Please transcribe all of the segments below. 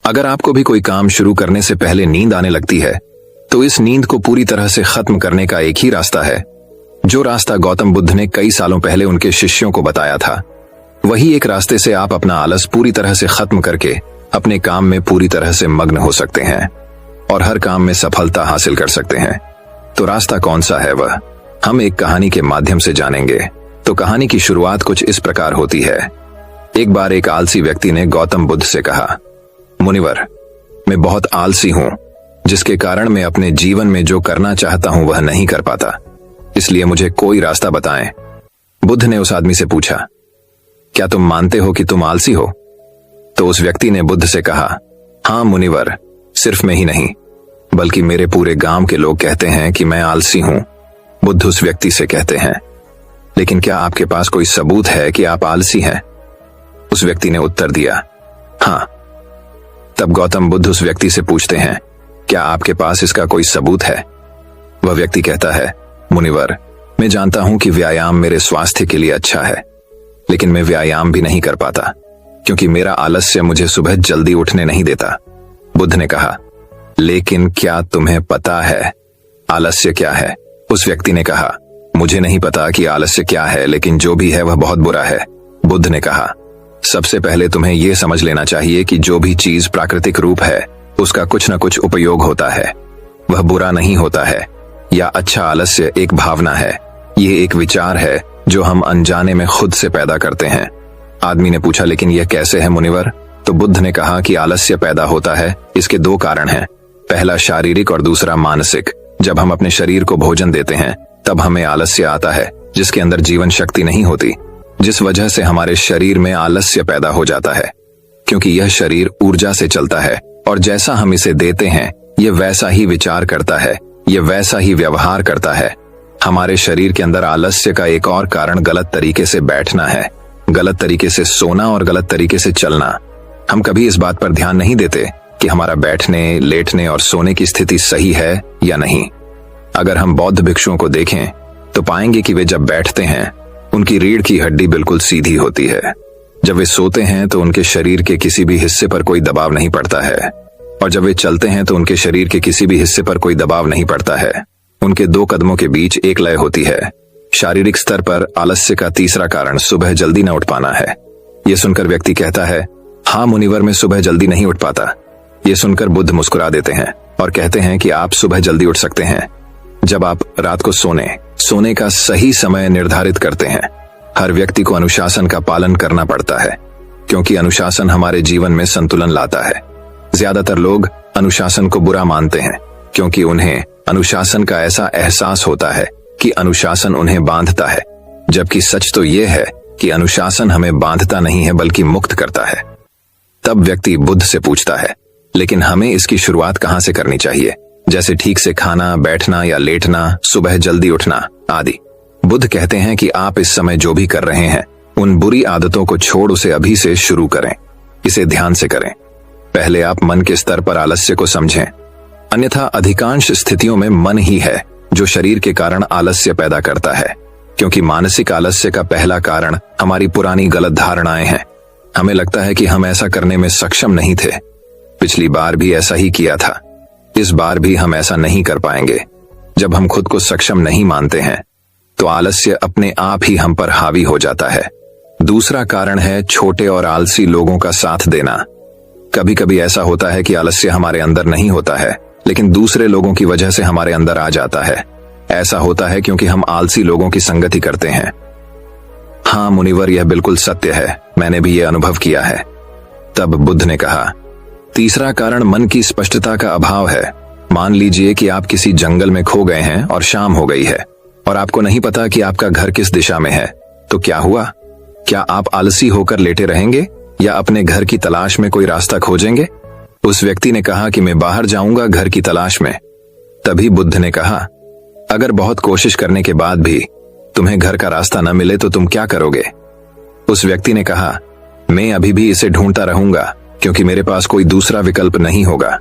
अगर आपको भी कोई काम शुरू करने से पहले नींद आने लगती है तो इस नींद को पूरी तरह से खत्म करने का एक ही रास्ता है, जो रास्ता गौतम बुद्ध ने कई सालों पहले उनके शिष्यों को बताया था। वही एक रास्ते से आप अपना आलस पूरी तरह से खत्म करके अपने काम में पूरी तरह से मग्न हो सकते हैं और हर काम में सफलता हासिल कर सकते हैं। तो रास्ता कौन सा है वह हम एक कहानी के माध्यम से जानेंगे। तो कहानी की शुरुआत कुछ इस प्रकार होती है। एक बार एक आलसी व्यक्ति ने गौतम बुद्ध से कहा, मुनिवर, मैं बहुत आलसी हूं, जिसके कारण मैं अपने जीवन में जो करना चाहता हूं वह नहीं कर पाता, इसलिए मुझे कोई रास्ता बताएं। बुद्ध ने उस आदमी से पूछा, क्या तुम मानते हो कि तुम आलसी हो? तो उस व्यक्ति ने बुद्ध से कहा, हां मुनिवर, सिर्फ मैं ही नहीं बल्कि मेरे पूरे गांव के लोग कहते हैं कि मैं आलसी हूं। बुद्ध उस व्यक्ति से कहते हैं, लेकिन क्या आपके पास कोई सबूत है कि आप आलसी हैं? उस व्यक्ति ने उत्तर दिया, हां। तब गौतम बुद्ध उस व्यक्ति से पूछते हैं, क्या आपके पास इसका कोई सबूत है? वह व्यक्ति कहता है, मुनिवर, मैं जानता हूं कि व्यायाम मेरे स्वास्थ्य के लिए अच्छा है, लेकिन मैं व्यायाम भी नहीं कर पाता क्योंकि मेरा आलस्य मुझे सुबह जल्दी उठने नहीं देता। बुद्ध ने कहा, लेकिन क्या तुम्हें पता है आलस्य क्या है? उस व्यक्ति ने कहा, मुझे नहीं पता कि आलस्य क्या है, लेकिन जो भी है वह बहुत बुरा है। बुद्ध ने कहा, सबसे पहले तुम्हें यह समझ लेना चाहिए कि जो भी चीज प्राकृतिक रूप है उसका कुछ न कुछ उपयोग होता है, वह बुरा नहीं होता है। या अच्छा आलस्य एक भावना है, यह एक विचार है जो हम अनजाने में खुद से पैदा करते हैं। आदमी ने पूछा, लेकिन यह कैसे है मुनिवर? तो बुद्ध ने कहा कि आलस्य पैदा होता है, इसके दो कारण हैं, पहला शारीरिक और दूसरा मानसिक। जब हम अपने शरीर को भोजन देते हैं तब हमें आलस्य आता है, जिसके अंदर जीवन शक्ति नहीं होती, जिस वजह से हमारे शरीर में आलस्य पैदा हो जाता है, क्योंकि यह शरीर ऊर्जा से चलता है और जैसा हम इसे देते हैं यह वैसा ही विचार करता है, यह वैसा ही व्यवहार करता है। हमारे शरीर के अंदर आलस्य का एक और कारण गलत तरीके से बैठना है, गलत तरीके से सोना और गलत तरीके से चलना। हम कभी इस बात पर ध्यान नहीं देते कि हमारा बैठने, लेटने और सोने की स्थिति सही है या नहीं। अगर हम बौद्ध भिक्षुओं को देखें तो पाएंगे कि वे जब बैठते हैं उनकी रीढ़ की हड्डी बिल्कुल सीधी होती है। जब वे सोते हैं तो उनके शरीर के किसी भी हिस्से पर कोई दबाव नहीं पड़ता है, और जब वे चलते हैं तो उनके शरीर के किसी भी हिस्से पर कोई दबाव नहीं पड़ता है। उनके दो कदमों के बीच एक लय होती है। शारीरिक स्तर पर आलस्य का तीसरा कारण सुबह जल्दी न उठ पाना है। यह सुनकर व्यक्ति कहता है, हाँ मुनिवर, मैं सुबह जल्दी नहीं उठ पाता। यह सुनकर बुद्ध मुस्कुरा देते हैं और कहते हैं कि आप सुबह जल्दी उठ सकते हैं जब आप रात को सोने का सही समय निर्धारित करते हैं। हर व्यक्ति को अनुशासन का पालन करना पड़ता है, क्योंकि अनुशासन हमारे जीवन में संतुलन लाता है। ज्यादातर लोग अनुशासन को बुरा मानते हैं, क्योंकि उन्हें अनुशासन का ऐसा एहसास होता है कि अनुशासन उन्हें बांधता है, जबकि सच तो यह है कि अनुशासन हमें बांधता नहीं है बल्कि मुक्त करता है। तब व्यक्ति बुद्ध से पूछता है, लेकिन हमें इसकी शुरुआत कहां से करनी चाहिए, जैसे ठीक से खाना, बैठना या लेटना, सुबह जल्दी उठना आदि। बुद्ध कहते हैं कि आप इस समय जो भी कर रहे हैं उन बुरी आदतों को छोड़ उसे अभी से शुरू करें, इसे ध्यान से करें। पहले आप मन के स्तर पर आलस्य को समझें, अन्यथा अधिकांश स्थितियों में मन ही है जो शरीर के कारण आलस्य पैदा करता है, क्योंकि मानसिक आलस्य का पहला कारण हमारी पुरानी गलत धारणाएं हैं। हमें लगता है कि हम ऐसा करने में सक्षम नहीं थे, पिछली बार भी ऐसा ही किया था, इस बार भी हम ऐसा नहीं कर पाएंगे। जब हम खुद को सक्षम नहीं मानते हैं तो आलस्य अपने आप ही हम पर हावी हो जाता है। दूसरा कारण है छोटे और आलसी लोगों का साथ देना। कभी कभी ऐसा होता है कि आलस्य हमारे अंदर नहीं होता है, लेकिन दूसरे लोगों की वजह से हमारे अंदर आ जाता है। ऐसा होता है क्योंकि हम आलसी लोगों की संगति करते हैं। हाँ मुनिवर, यह बिल्कुल सत्य है, मैंने भी यह अनुभव किया है। तब बुद्ध ने कहा, तीसरा कारण मन की स्पष्टता का अभाव है। मान लीजिए कि आप किसी जंगल में खो गए हैं और शाम हो गई है और आपको नहीं पता कि आपका घर किस दिशा में है, तो क्या हुआ? क्या आप आलसी होकर लेटे रहेंगे या अपने घर की तलाश में कोई रास्ता खोजेंगे? उस व्यक्ति ने कहा कि मैं बाहर जाऊंगा घर की तलाश में। तभी बुद्ध ने कहा, अगर बहुत कोशिश करने के बाद भी तुम्हें घर का रास्ता न मिले तो तुम क्या करोगे? उस व्यक्ति ने कहा, मैं अभी भी इसे ढूंढता रहूंगा, क्योंकि मेरे पास कोई दूसरा विकल्प नहीं होगा।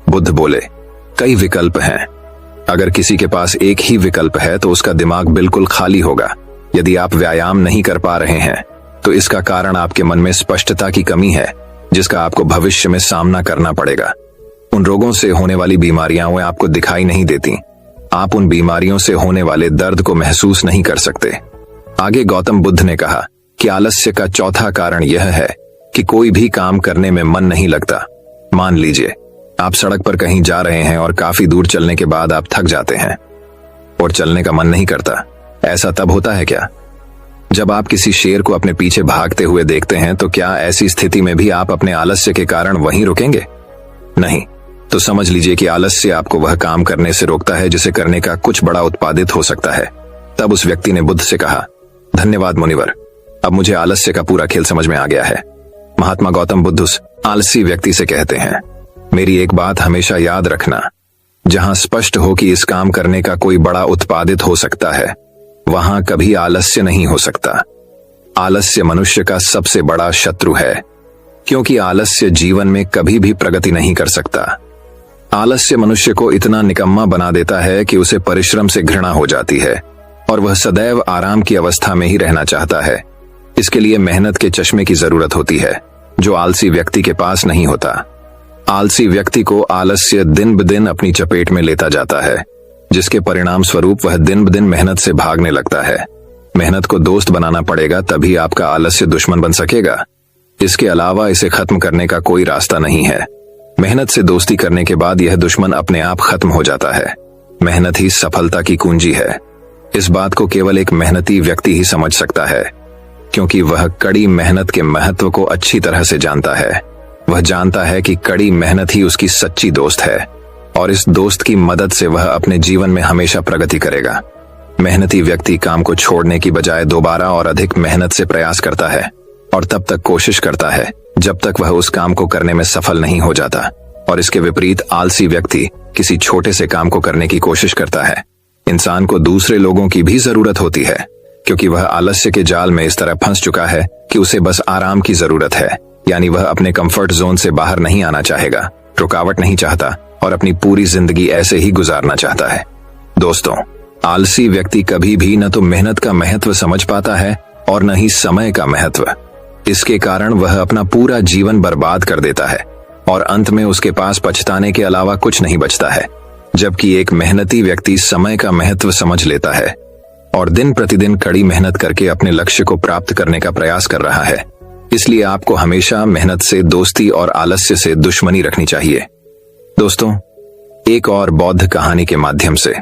बुद्ध बोले, कई विकल्प हैं। अगर किसी के पास एक ही विकल्प है तो उसका दिमाग बिल्कुल खाली होगा। यदि आप व्यायाम नहीं कर पा रहे हैं तो इसका कारण आपके मन में स्पष्टता की कमी है। जिसका आपको भविष्य में सामना करना पड़ेगा। उन रोगों से होने वाली बीमारियां वे आपको दिखाई नहीं देती। आप उन बीमारियों से होने वाले दर्द को महसूस नहीं कर सकते। आगे गौतम बुद्ध ने कहा कि आलस्य का चौथा कारण यह है कि कोई भी काम करने में मन नहीं लगता। मान लीजिए आप सड़क पर कहीं जा रहे हैं और काफी दूर चलने के बाद आप थक जाते हैं और चलने का मन नहीं करता। ऐसा तब होता है क्या? जब आप किसी शेर को अपने पीछे भागते हुए देखते हैं तो क्या ऐसी स्थिति में भी आप अपने आलस्य के कारण वहीं रुकेंगे? नहीं। तो समझ लीजिए कि आलस्य आपको वह काम करने से रोकता है जिसे करने का कुछ बड़ा उत्पादित हो सकता है। तब उस व्यक्ति ने बुद्ध से कहा, धन्यवाद मुनिवर, अब मुझे आलस्य का पूरा खेल समझ में आ गया है। महात्मा गौतम बुद्ध उस आलसी व्यक्ति से कहते हैं, मेरी एक बात हमेशा याद रखना, जहां स्पष्ट हो कि इस काम करने का कोई बड़ा उत्पादित हो सकता है, वहां कभी आलस्य नहीं हो सकता। आलस्य मनुष्य का सबसे बड़ा शत्रु है, क्योंकि आलस्य जीवन में कभी भी प्रगति नहीं कर सकता। आलस्य मनुष्य को इतना निकम्मा बना देता है कि उसे परिश्रम से घृणा हो जाती है और वह सदैव आराम की अवस्था में ही रहना चाहता है। इसके लिए मेहनत के चश्मे की जरूरत होती है, जो आलसी व्यक्ति के पास नहीं होता। आलसी व्यक्ति को आलस्य दिन ब दिन अपनी चपेट में लेता जाता है, जिसके परिणाम स्वरूप वह दिन ब दिन मेहनत से भागने लगता है। मेहनत को दोस्त बनाना पड़ेगा, तभी आपका आलस्य दुश्मन बन सकेगा। इसके अलावा इसे खत्म करने का कोई रास्ता नहीं है। मेहनत से दोस्ती करने के बाद यह दुश्मन अपने आप खत्म हो जाता है। मेहनत ही सफलता की कुंजी है। इस बात को केवल एक मेहनती व्यक्ति ही समझ सकता है, क्योंकि वह कड़ी मेहनत के महत्व को अच्छी तरह से जानता है। वह जानता है कि कड़ी मेहनत ही उसकी सच्ची दोस्त है और इस दोस्त की मदद से वह अपने जीवन में हमेशा प्रगति करेगा। मेहनती व्यक्ति काम को छोड़ने की बजाय दोबारा और अधिक मेहनत से प्रयास करता है और तब तक कोशिश करता है जब तक वह उस काम को करने में सफल नहीं हो जाता। और इसके विपरीत आलसी व्यक्ति किसी छोटे से काम को करने की कोशिश करता है। इंसान को दूसरे लोगों की भी जरूरत होती है, क्योंकि वह आलस्य के जाल में इस तरह फंस चुका है कि उसे बस आराम की जरूरत है। यानी वह अपने कंफर्ट जोन से बाहर नहीं आना चाहेगा, रुकावट नहीं चाहता और अपनी पूरी जिंदगी ऐसे ही गुजारना चाहता है। दोस्तों, आलसी व्यक्ति कभी भी न तो मेहनत का महत्व समझ पाता है और न ही समय का महत्व। इसके कारण वह अपना पूरा जीवन बर्बाद कर देता है और अंत में उसके पास पछताने के अलावा कुछ नहीं बचता है। जबकि एक मेहनती व्यक्ति समय का महत्व समझ लेता है और दिन प्रतिदिन कड़ी मेहनत करके अपने लक्ष्य को प्राप्त करने का प्रयास कर रहा है। इसलिए आपको हमेशा मेहनत से दोस्ती और आलस्य से दुश्मनी रखनी चाहिए। दोस्तों, एक और बौद्ध कहानी के माध्यम से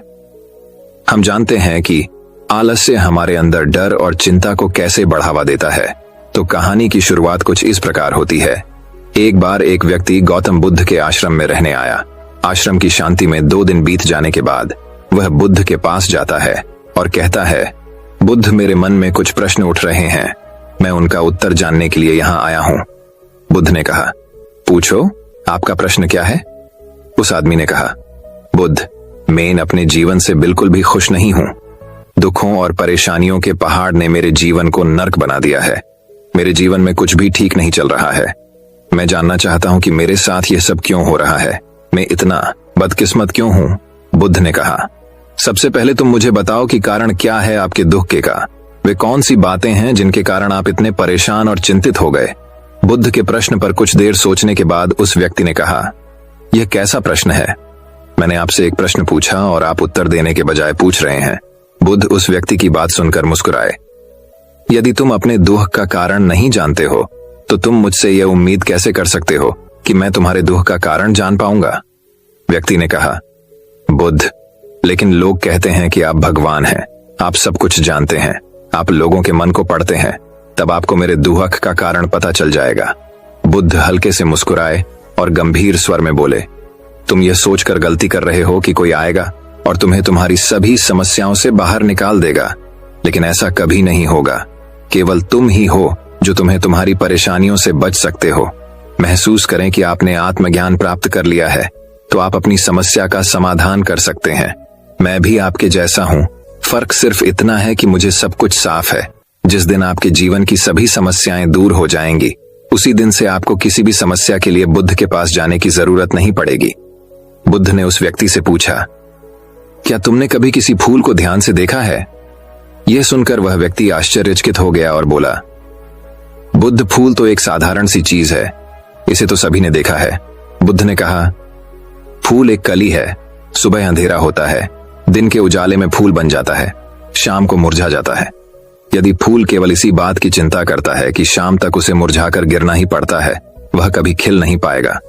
हम जानते हैं कि आलस्य हमारे अंदर डर और चिंता को कैसे बढ़ावा देता है। तो कहानी की शुरुआत कुछ इस प्रकार होती है। एक बार एक व्यक्ति गौतम बुद्ध के आश्रम में रहने आया। आश्रम की शांति में 2 दिन बीत जाने के बाद वह बुद्ध के पास जाता है और कहता है, बुद्ध, मेरे मन में कुछ प्रश्न उठ रहे हैं, मैं उनका उत्तर जानने के लिए यहाँ आया हूँ। बुद्ध ने कहा, पूछो, आपका प्रश्न क्या है? उस आदमी ने कहा, बुद्ध, मैं अपने जीवन से बिल्कुल भी खुश नहीं हूँ। दुखों और परेशानियों के पहाड़ ने मेरे जीवन को नर्क बना दिया है। मेरे जीवन में कुछ भी ठीक नहीं चल रहा है। मैं जानना चाहता हूं कि मेरे साथ यह सब क्यों हो रहा है। मैं इतना बदकिस्मत क्यों हूं? बुद्ध ने कहा, सबसे पहले तुम मुझे बताओ कि कारण क्या है आपके दुख के का। वे कौन सी बातें हैं जिनके कारण आप इतने परेशान और चिंतित हो गए? बुद्ध के प्रश्न पर कुछ देर सोचने के बाद उस व्यक्ति ने कहा, यह कैसा प्रश्न है? मैंने आपसे एक प्रश्न पूछा और आप उत्तर देने के बजाय पूछ रहे हैं। बुद्ध उस व्यक्ति की बात सुनकर मुस्कुराए। यदि तुम अपने दुख का कारण नहीं जानते हो तो तुम मुझसे यह उम्मीद कैसे कर सकते हो कि मैं तुम्हारे दुख का कारण जान पाऊंगा? व्यक्ति ने कहा, बुद्ध, लेकिन लोग कहते हैं कि आप भगवान हैं, आप सब कुछ जानते हैं, आप लोगों के मन को पढ़ते हैं, तब आपको मेरे दुख का कारण पता चल जाएगा। बुद्ध हल्के से मुस्कुराए और गंभीर स्वर में बोले, तुम यह सोचकर गलती कर रहे हो कि कोई आएगा और तुम्हें तुम्हारी सभी समस्याओं से बाहर निकाल देगा, लेकिन ऐसा कभी नहीं होगा। केवल तुम ही हो जो तुम्हें तुम्हारी परेशानियों से बच सकते हो। महसूस करें कि आपने आत्मज्ञान प्राप्त कर लिया है, तो आप अपनी समस्या का समाधान कर सकते हैं। मैं भी आपके जैसा हूँ, फर्क सिर्फ इतना है कि मुझे सब कुछ साफ है। जिस दिन आपके जीवन की सभी समस्याएं दूर हो जाएंगी, उसी दिन से आपको किसी भी समस्या के लिए बुद्ध के पास जाने की जरूरत नहीं पड़ेगी। बुद्ध ने उस व्यक्ति से पूछा, क्या तुमने कभी किसी फूल को ध्यान से देखा है? यह सुनकर वह व्यक्ति आश्चर्यचकित हो गया और बोला, बुद्ध, फूल तो एक साधारण सी चीज है, इसे तो सभी ने देखा है। बुद्ध ने कहा, फूल एक कली है, सुबह अंधेरा होता है, दिन के उजाले में फूल बन जाता है, शाम को मुरझा जाता है। यदि फूल केवल इसी बात की चिंता करता है कि शाम तक उसे मुरझाकर गिरना ही पड़ता है, वह कभी खिल नहीं पाएगा।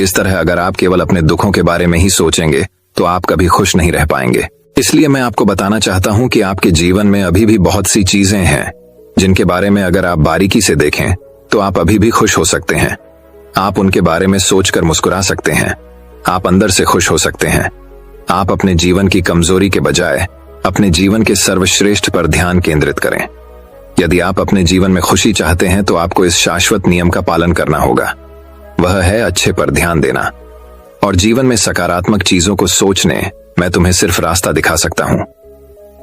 इस तरह अगर आप केवल अपने दुखों के बारे में ही सोचेंगे तो आप कभी खुश नहीं रह पाएंगे। इसलिए मैं आपको बताना चाहता हूं कि आपके जीवन में अभी भी बहुत सी चीजें हैं जिनके बारे में अगर आप बारीकी से देखें तो आप अभी भी खुश हो सकते हैं। आप उनके बारे में सोचकर मुस्कुरा सकते हैं। आप अंदर से खुश हो सकते हैं। आप अपने जीवन की कमजोरी के बजाय अपने जीवन के सर्वश्रेष्ठ पर ध्यान केंद्रित करें। यदि आप अपने जीवन में खुशी चाहते हैं तो आपको इस शाश्वत नियम का पालन करना होगा। वह है अच्छे पर ध्यान देना और जीवन में सकारात्मक चीजों को सोचने। मैं तुम्हें सिर्फ रास्ता दिखा सकता हूं।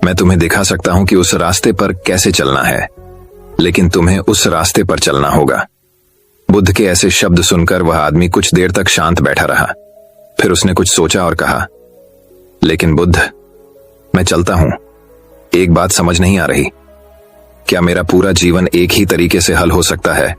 मैं तुम्हें दिखा सकता हूं कि उस रास्ते पर कैसे चलना है, लेकिन तुम्हें उस रास्ते पर चलना होगा। बुद्ध के ऐसे शब्द सुनकर वह आदमी कुछ देर तक शांत बैठा रहा। फिर उसने कुछ सोचा और कहा, लेकिन बुद्ध, मैं चलता हूं, एक बात समझ नहीं आ रही। क्या मेरा पूरा जीवन एक ही तरीके से हल हो सकता है?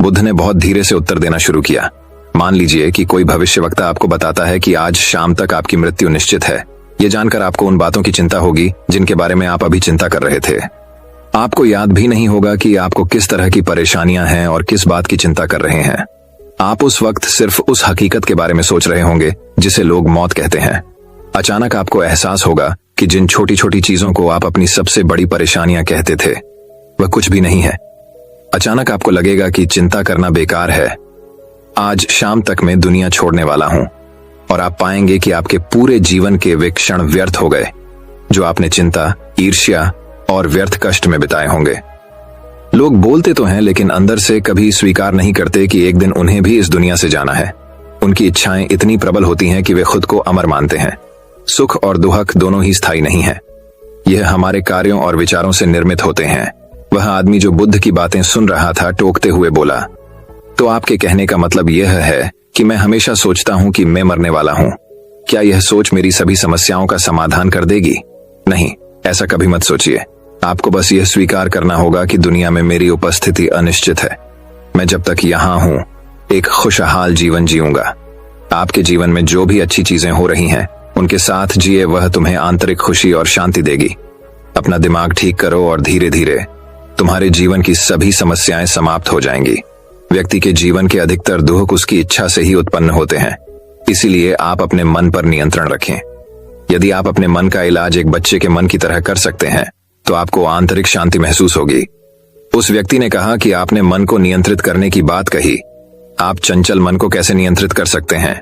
बुद्ध ने बहुत धीरे से उत्तर देना शुरू किया। मान लीजिए कि कोई भविष्यवक्ता आपको बताता है कि आज शाम तक आपकी मृत्यु निश्चित है। यह जानकर आपको उन बातों की चिंता होगी जिनके बारे में आप अभी चिंता कर रहे थे। आपको याद भी नहीं होगा कि आपको किस तरह की परेशानियां हैं और किस बात की चिंता कर रहे हैं। आप उस वक्त सिर्फ उस हकीकत के बारे में सोच रहे होंगे जिसे लोग मौत कहते हैं। अचानक आपको एहसास होगा कि जिन छोटी छोटी चीजों को आप अपनी सबसे बड़ी परेशानियां कहते थे वह कुछ भी नहीं है। अचानक आपको लगेगा कि चिंता करना बेकार है। आज शाम तक मैं दुनिया छोड़ने वाला हूं और आप पाएंगे कि आपके पूरे जीवन के वे क्षण व्यर्थ हो गए जो आपने चिंता, ईर्ष्या और व्यर्थ कष्ट में बिताए होंगे। लोग बोलते तो हैं लेकिन अंदर से कभी स्वीकार नहीं करते कि एक दिन उन्हें भी इस दुनिया से जाना है। उनकी इच्छाएं इतनी प्रबल होती हैं कि वे खुद को अमर मानते हैं। सुख और दुख दोनों ही स्थायी नहीं है। यह हमारे कार्यों और विचारों से निर्मित होते हैं। वह आदमी जो बुद्ध की बातें सुन रहा था टोकते हुए बोला, तो आपके कहने का मतलब यह है कि मैं हमेशा सोचता हूं कि मैं मरने वाला हूं। क्या यह सोच मेरी सभी समस्याओं का समाधान कर देगी? नहीं, ऐसा कभी मत सोचिए। आपको बस यह स्वीकार करना होगा कि दुनिया में मेरी उपस्थिति अनिश्चित है। मैं जब तक यहां हूं एक खुशहाल जीवन जीऊंगा। आपके जीवन में जो भी अच्छी चीजें हो रही हैं उनके साथ जिए, वह तुम्हें आंतरिक खुशी और शांति देगी। अपना दिमाग ठीक करो और धीरे धीरे तुम्हारे जीवन की सभी समस्याएं समाप्त हो जाएंगी। व्यक्ति के जीवन के अधिकतर दुख उसकी इच्छा से ही उत्पन्न होते हैं। इसीलिए आप अपने मन पर नियंत्रण रखें। यदि आप अपने मन का इलाज एक बच्चे के मन की तरह कर सकते हैं तो आपको आंतरिक शांति महसूस होगी। उस व्यक्ति ने कहा कि आपने मन को नियंत्रित करने की बात कही। आप चंचल मन को कैसे नियंत्रित कर सकते हैं?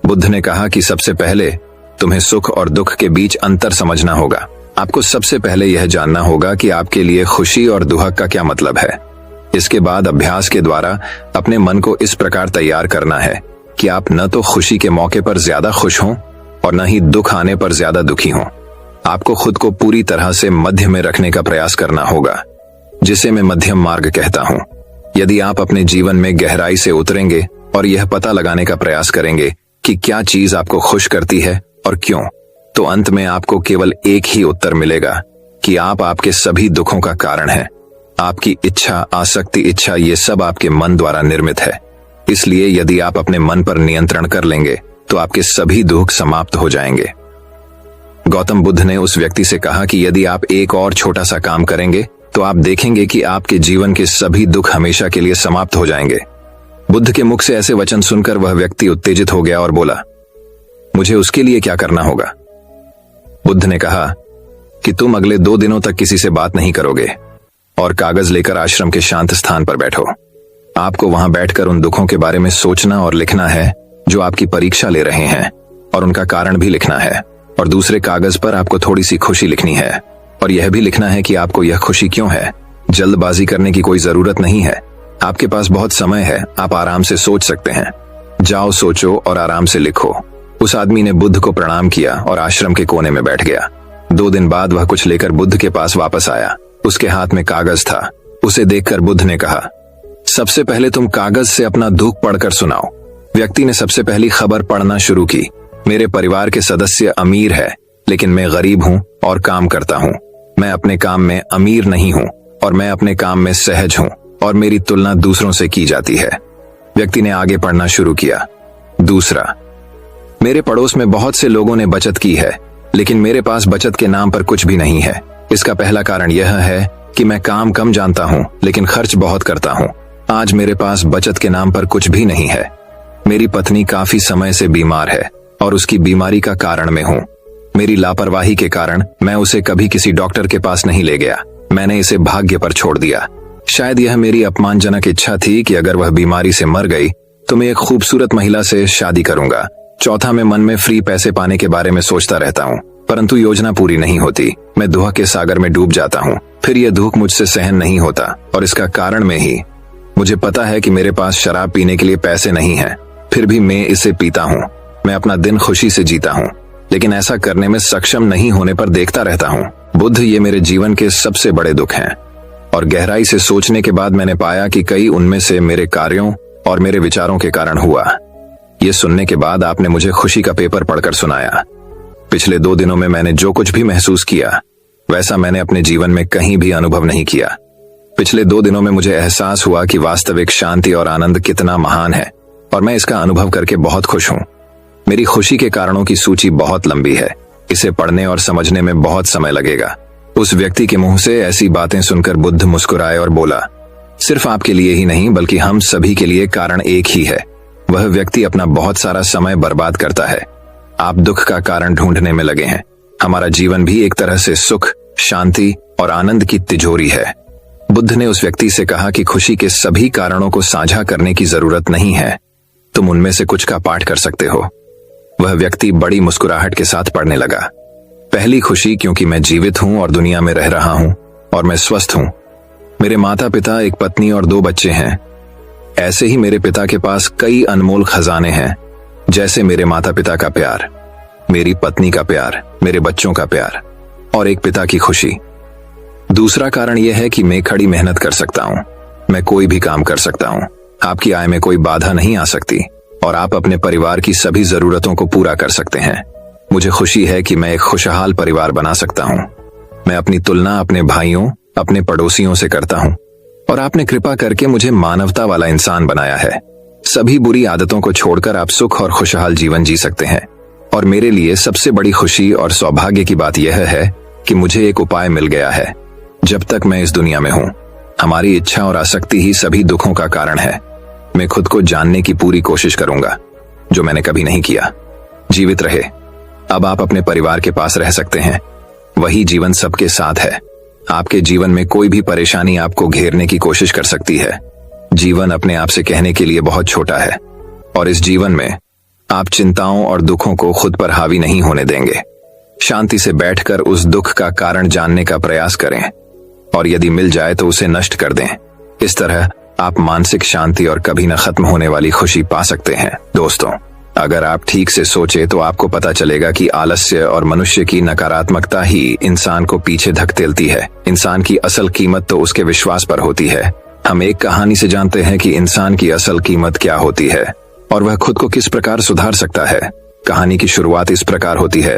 बुद्ध ने कहा कि सबसे पहले तुम्हें सुख और दुख के बीच अंतर समझना होगा। आपको सबसे पहले यह जानना होगा कि आपके लिए खुशी और दुख का क्या मतलब है। इसके बाद अभ्यास के द्वारा अपने मन को इस प्रकार तैयार करना है कि आप न तो खुशी के मौके पर ज्यादा खुश हों और न ही दुख आने पर ज्यादा दुखी हों। आपको खुद को पूरी तरह से मध्य में रखने का प्रयास करना होगा, जिसे मैं मध्यम मार्ग कहता हूं। यदि आप अपने जीवन में गहराई से उतरेंगे और यह पता लगाने का प्रयास करेंगे कि क्या चीज आपको खुश करती है और क्यों, तो अंत में आपको केवल एक ही उत्तर मिलेगा कि आप आपके सभी दुखों का कारण हैं। आपकी इच्छा, आसक्ति, इच्छा, ये सब आपके मन द्वारा निर्मित है। इसलिए यदि आप अपने मन पर नियंत्रण कर लेंगे तो आपके सभी दुख समाप्त हो जाएंगे। गौतम बुद्ध ने उस व्यक्ति से कहा कि यदि आप एक और छोटा सा काम करेंगे तो आप देखेंगे कि आपके जीवन के सभी दुख हमेशा के लिए समाप्त हो जाएंगे। बुद्ध के मुख से ऐसे वचन सुनकर वह व्यक्ति उत्तेजित हो गया और बोला, मुझे उसके लिए क्या करना होगा? बुद्ध ने कहा कि तुम अगले 2 दिनों तक किसी से बात नहीं करोगे और कागज लेकर आश्रम के शांत स्थान पर बैठो। आपको वहां बैठकर उन दुखों के बारे में सोचना और लिखना है जो आपकी परीक्षा ले रहे हैं, और उनका कारण भी लिखना है। और दूसरे कागज पर आपको थोड़ी सी खुशी लिखनी है और यह भी लिखना है कि आपको यह खुशी क्यों है। जल्दबाजी करने की कोई जरूरत नहीं है। आपके पास बहुत समय है, आप आराम से सोच सकते हैं। जाओ, सोचो और आराम से लिखो। उस आदमी ने बुद्ध को प्रणाम किया और आश्रम के कोने में बैठ गया। 2 दिन बाद वह कुछ लेकर बुद्ध के पास वापस आया। उसके हाथ में कागज था। उसे देखकर बुद्ध ने कहा, सबसे पहले तुम कागज से अपना दुख पढ़कर सुनाओ। व्यक्ति ने सबसे पहली खबर पढ़ना शुरू की। मेरे परिवार के सदस्य अमीर है, लेकिन मैं गरीब हूँ और काम करता हूँ। मैं अपने काम में अमीर नहीं हूँ और मैं अपने काम में सहज हूँ और मेरी तुलना दूसरों से की जाती है। व्यक्ति ने आगे पढ़ना शुरू किया। दूसरा, मेरे पड़ोस में बहुत से लोगों ने बचत की है, लेकिन मेरे पास बचत के नाम पर कुछ भी नहीं है। इसका पहला कारण यह है कि मैं काम कम जानता हूँ लेकिन खर्च बहुत करता हूँ। आज मेरे पास बचत के नाम पर कुछ भी नहीं है। मेरी पत्नी काफी समय से बीमार है और उसकी बीमारी का कारण मैं हूँ। मेरी लापरवाही के कारण मैं उसे कभी किसी डॉक्टर के पास नहीं ले गया। मैंने इसे भाग्य पर छोड़ दिया। शायद यह मेरी अपमानजनक इच्छा थी कि अगर वह बीमारी से मर गई तो मैं एक खूबसूरत महिला से शादी करूंगा। चौथा, मैं मन में फ्री पैसे पाने के बारे में सोचता रहता हूँ, परंतु योजना पूरी नहीं होती। मैं दुख के सागर में डूब जाता हूँ, फिर यह दुख मुझसे सहन नहीं होता और इसका कारण मैं ही। मुझे पता है कि मेरे पास शराब पीने के लिए पैसे नहीं है, फिर भी मैं इसे पीता हूँ। मैं अपना दिन खुशी से जीता हूँ, लेकिन ऐसा करने में सक्षम नहीं होने पर देखता रहता हूँ। बुद्ध, ये मेरे जीवन के सबसे बड़े दुख हैं। और गहराई से सोचने के बाद मैंने पाया कि कई उनमें से मेरे कार्यों और मेरे विचारों के कारण हुआ। ये सुनने के बाद आपने मुझे खुशी का पेपर पढ़कर सुनाया। पिछले 2 दिनों में मैंने जो कुछ भी महसूस किया वैसा मैंने अपने जीवन में कहीं भी अनुभव नहीं किया। पिछले 2 दिनों में मुझे एहसास हुआ कि वास्तविक शांति और आनंद कितना महान है और मैं इसका अनुभव करके बहुत खुश हूँ। मेरी खुशी के कारणों की सूची बहुत लंबी है। इसे पढ़ने और समझने में बहुत समय लगेगा। उस व्यक्ति के मुंह से ऐसी बातें सुनकर बुद्ध मुस्कुराए और बोला, सिर्फ आपके लिए ही नहीं बल्कि हम सभी के लिए कारण एक ही है। वह व्यक्ति अपना बहुत सारा समय बर्बाद करता है। आप दुख का कारण ढूंढने में लगे हैं। हमारा जीवन भी एक तरह से सुख, शांति और आनंद की तिजोरी है। बुद्ध ने उस व्यक्ति से कहा कि खुशी के सभी कारणों को साझा करने की जरूरत नहीं है, तुम उनमें से कुछ का पाठ कर सकते हो। वह व्यक्ति बड़ी मुस्कुराहट के साथ पढ़ने लगा। पहली खुशी, क्योंकि मैं जीवित हूं और दुनिया में रह रहा हूं और मैं स्वस्थ हूं। मेरे माता पिता, एक पत्नी और 2 बच्चे हैं। ऐसे ही मेरे पिता के पास कई अनमोल खजाने हैं, जैसे मेरे माता पिता का प्यार, मेरी पत्नी का प्यार, मेरे बच्चों का प्यार और एक पिता की खुशी। दूसरा कारण यह है कि मैं खड़ी मेहनत कर सकता हूं। मैं कोई भी काम कर सकता हूं। आपकी आय में कोई बाधा नहीं आ सकती और आप अपने परिवार की सभी जरूरतों को पूरा कर सकते हैं। मुझे खुशी है कि मैं एक खुशहाल परिवार बना सकता हूँ। मैं अपनी तुलना अपने भाइयों, अपने पड़ोसियों से करता हूँ और आपने कृपा करके मुझे मानवता वाला इंसान बनाया है। सभी बुरी आदतों को छोड़कर आप सुख और खुशहाल जीवन जी सकते हैं। और मेरे लिए सबसे बड़ी खुशी और सौभाग्य की बात यह है कि मुझे एक उपाय मिल गया है। जब तक मैं इस दुनिया में हूँ, हमारी इच्छा और आसक्ति ही सभी दुखों का कारण है। मैं खुद को जानने की पूरी कोशिश करूंगा, जो मैंने कभी नहीं किया। जीवित रहे। अब आप अपने परिवार के पास रह सकते हैं। वही जीवन सबके साथ है। आपके जीवन में कोई भी परेशानी आपको घेरने की कोशिश कर सकती है। जीवन अपने आप से कहने के लिए बहुत छोटा है और इस जीवन में आप चिंताओं और दुखों को खुद पर हावी नहीं होने देंगे। शांति से बैठकर उस दुख का कारण जानने का प्रयास करें और यदि मिल जाए तो उसे नष्ट कर दें। इस तरह आप मानसिक शांति और कभी न खत्म होने वाली खुशी पा सकते हैं। दोस्तों, अगर आप ठीक से सोचे तो आपको पता चलेगा कि आलस्य और मनुष्य की नकारात्मकता ही इंसान को पीछे धकेलती है। इंसान की असल कीमत तो उसके विश्वास पर होती है। हम एक कहानी से जानते हैं कि इंसान की असल कीमत क्या होती है और वह खुद को किस प्रकार सुधार सकता है। कहानी की शुरुआत इस प्रकार होती है।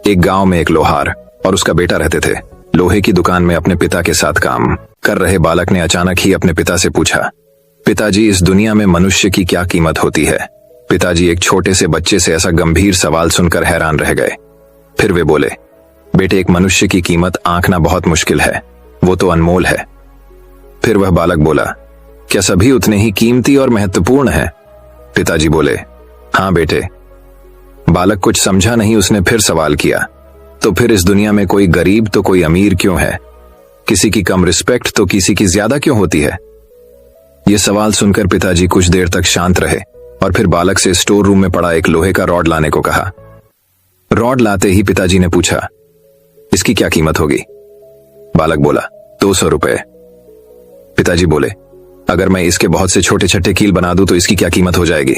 एक गांव में एक लोहार और उसका बेटा रहते थे। लोहे की दुकान में अपने पिता के साथ काम कर रहे बालक ने अचानक ही अपने पिता से पूछा, पिताजी, इस दुनिया में मनुष्य की क्या कीमत होती है? पिताजी एक छोटे से बच्चे से ऐसा गंभीर सवाल सुनकर हैरान रह गए। फिर वे बोले, बेटे, एक मनुष्य की कीमत आंकना बहुत मुश्किल है, वो तो अनमोल है। फिर वह बालक बोला, क्या सभी उतने ही कीमती और महत्वपूर्ण हैं? पिताजी बोले, हाँ बेटे। बालक कुछ समझा नहीं। उसने फिर सवाल किया, तो फिर इस दुनिया में कोई गरीब तो कोई अमीर क्यों है? किसी की कम रिस्पेक्ट तो किसी की ज्यादा क्यों होती है? यह सवाल सुनकर पिताजी कुछ देर तक शांत रहे और फिर बालक से स्टोर रूम में पड़ा एक लोहे का रॉड लाने को कहा। रॉड लाते ही पिताजी ने पूछा, इसकी क्या कीमत होगी? बालक बोला, 200 रुपए। पिताजी बोले, अगर मैं इसके बहुत से छोटे छोटे कील बना दूं तो इसकी क्या कीमत हो जाएगी?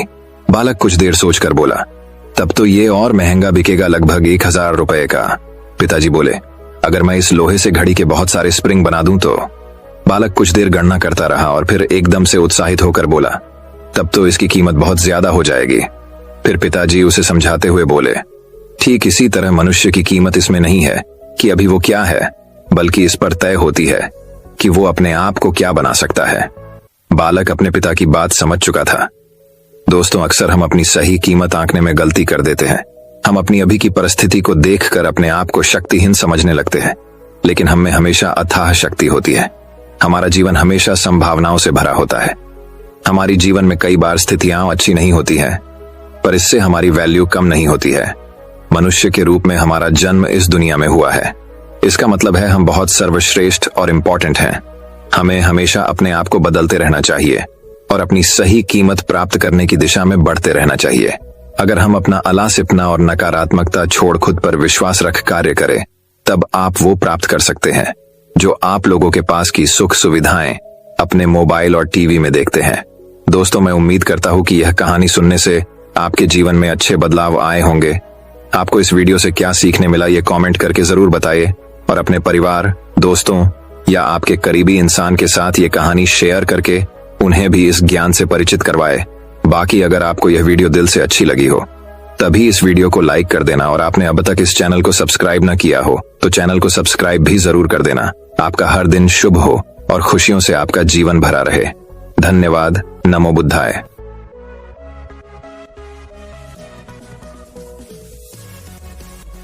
बालक कुछ देर सोचकर बोला, तब तो ये और महंगा बिकेगा, लगभग 1000 रुपए का। पिताजी बोले, अगर मैं इस लोहे से घड़ी के बहुत सारे स्प्रिंग बना दूं तो? बालक कुछ देर गणना करता रहा और फिर एकदम से उत्साहित होकर बोला, तब तो इसकी कीमत बहुत ज्यादा हो जाएगी। फिर पिताजी उसे समझाते हुए बोले, ठीक इसी तरह मनुष्य की कीमत इसमें नहीं है कि अभी वो क्या है, बल्कि इस पर तय होती है कि वो अपने आप को क्या बना सकता है। बालक अपने पिता की बात समझ चुका था दोस्तों, अक्सर हम अपनी सही कीमत आंकने में गलती कर देते हैं। हम अपनी अभी की परिस्थिति को देखकर अपने आप को शक्तिहीन समझने लगते हैं, लेकिन हम में हमेशा अथाह शक्ति होती है। हमारा जीवन हमेशा संभावनाओं से भरा होता है। हमारी जीवन में कई बार स्थितियां अच्छी नहीं होती हैं, पर इससे हमारी वैल्यू कम नहीं होती है। मनुष्य के रूप में हमारा जन्म इस दुनिया में हुआ है। इसका मतलब है हम बहुत सर्वश्रेष्ठ और इम्पोर्टेंट हैं। हमें हमेशा अपने आप को बदलते रहना चाहिए और अपनी सही कीमत प्राप्त करने की दिशा में बढ़ते रहना चाहिए। अगर हम अपना अलासिपना और नकारात्मकता छोड़ खुद पर विश्वास रख कार्य करें, तब आप वो प्राप्त कर सकते हैं जो आप लोगों के पास की सुख सुविधाएं अपने मोबाइल और टीवी में देखते हैं। दोस्तों, मैं उम्मीद करता हूं कि यह कहानी सुनने से आपके जीवन में अच्छे बदलाव आए होंगे। आपको इस वीडियो से क्या सीखने मिला, ये कमेंट करके जरूर बताइए और अपने परिवार, दोस्तों या आपके करीबी इंसान के साथ ये कहानी शेयर करके उन्हें भी इस ज्ञान से परिचित करवाए। बाकी अगर आपको यह वीडियो दिल से अच्छी लगी हो, तभी इस वीडियो को लाइक कर देना और आपने अब तक इस चैनल को सब्सक्राइब न किया हो तो चैनल को सब्सक्राइब भी जरूर कर देना। आपका हर दिन शुभ हो और खुशियों से आपका जीवन भरा रहे। धन्यवाद। नमो बुद्धाय।